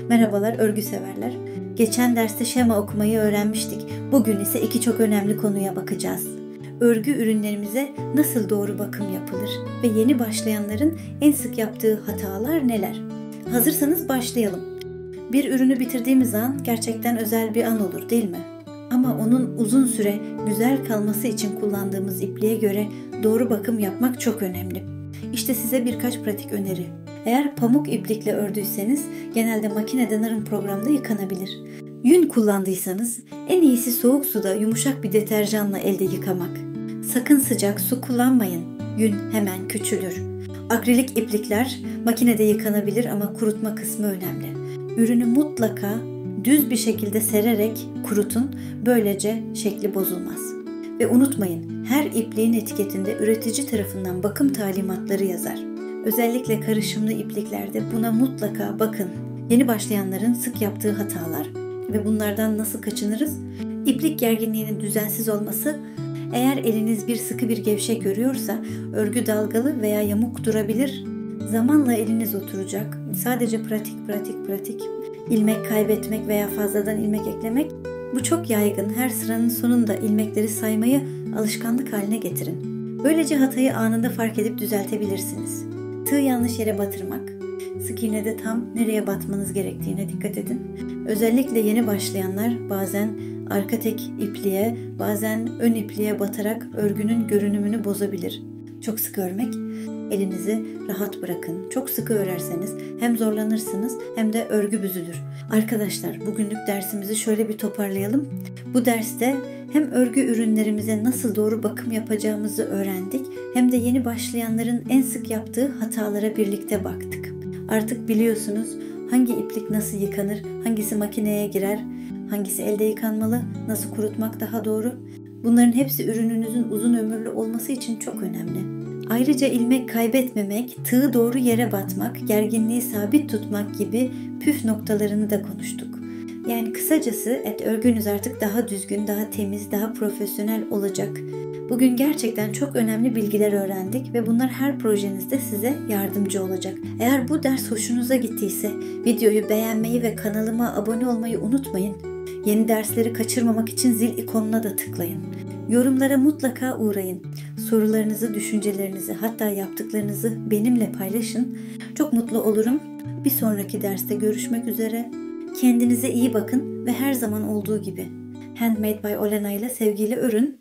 Merhabalar örgü severler. Geçen derste şema okumayı öğrenmiştik. Bugün ise iki çok önemli konuya bakacağız. Örgü ürünlerimize nasıl doğru bakım yapılır ve yeni başlayanların en sık yaptığı hatalar neler? Hazırsanız başlayalım. Bir ürünü bitirdiğimiz an gerçekten özel bir an olur, değil mi? Ama onun uzun süre güzel kalması için kullandığımız ipliğe göre doğru bakım yapmak çok önemli. İşte size birkaç pratik öneri. Eğer pamuk iplikle ördüyseniz genelde makinede narım programda yıkanabilir. Yün kullandıysanız en iyisi soğuk suda yumuşak bir deterjanla elde yıkamak. Sakın sıcak su kullanmayın. Yün hemen küçülür. Akrilik iplikler makinede yıkanabilir ama kurutma kısmı önemli. Ürünü mutlaka düz bir şekilde sererek kurutun. Böylece şekli bozulmaz. Ve unutmayın, her ipliğin etiketinde üretici tarafından bakım talimatları yazar. Özellikle karışımlı ipliklerde buna mutlaka bakın. Yeni başlayanların sık yaptığı hatalar ve bunlardan nasıl kaçınırız? İplik gerginliğinin düzensiz olması, eğer eliniz bir sıkı bir gevşek örüyorsa örgü dalgalı veya yamuk durabilir. Zamanla eliniz oturacak. Sadece pratik. İlmek kaybetmek veya fazladan ilmek eklemek, bu çok yaygın. Her sıranın sonunda ilmekleri saymayı alışkanlık haline getirin. Böylece hatayı anında fark edip düzeltebilirsiniz. Tığ yanlış yere batırmak. Sık iğnede tam nereye batmanız gerektiğine dikkat edin. Özellikle yeni başlayanlar bazen arka tek ipliğe, bazen ön ipliğe batarak örgünün görünümünü bozabilir. Çok sık örmek, elinizi rahat bırakın. Çok sıkı örerseniz hem zorlanırsınız hem de örgü büzülür. Arkadaşlar, bugünlük dersimizi şöyle bir toparlayalım. Bu derste hem örgü ürünlerimize nasıl doğru bakım yapacağımızı öğrendik, hem de yeni başlayanların en sık yaptığı hatalara birlikte baktık. Artık biliyorsunuz hangi iplik nasıl yıkanır, hangisi makineye girer, hangisi elde yıkanmalı, nasıl kurutmak daha doğru. Bunların hepsi ürününüzün uzun ömürlü olması için çok önemli. Ayrıca ilmek kaybetmemek, tığı doğru yere batmak, gerginliği sabit tutmak gibi püf noktalarını da konuştuk. Yani kısacası örgünüz artık daha düzgün, daha temiz, daha profesyonel olacak. Bugün gerçekten çok önemli bilgiler öğrendik ve bunlar her projenizde size yardımcı olacak. Eğer bu ders hoşunuza gittiyse videoyu beğenmeyi ve kanalıma abone olmayı unutmayın. Yeni dersleri kaçırmamak için zil ikonuna da tıklayın. Yorumlara mutlaka uğrayın. Sorularınızı, düşüncelerinizi, hatta yaptıklarınızı benimle paylaşın. Çok mutlu olurum. Bir sonraki derste görüşmek üzere. Kendinize iyi bakın ve her zaman olduğu gibi Handmade by Olena ile sevgiyle örün.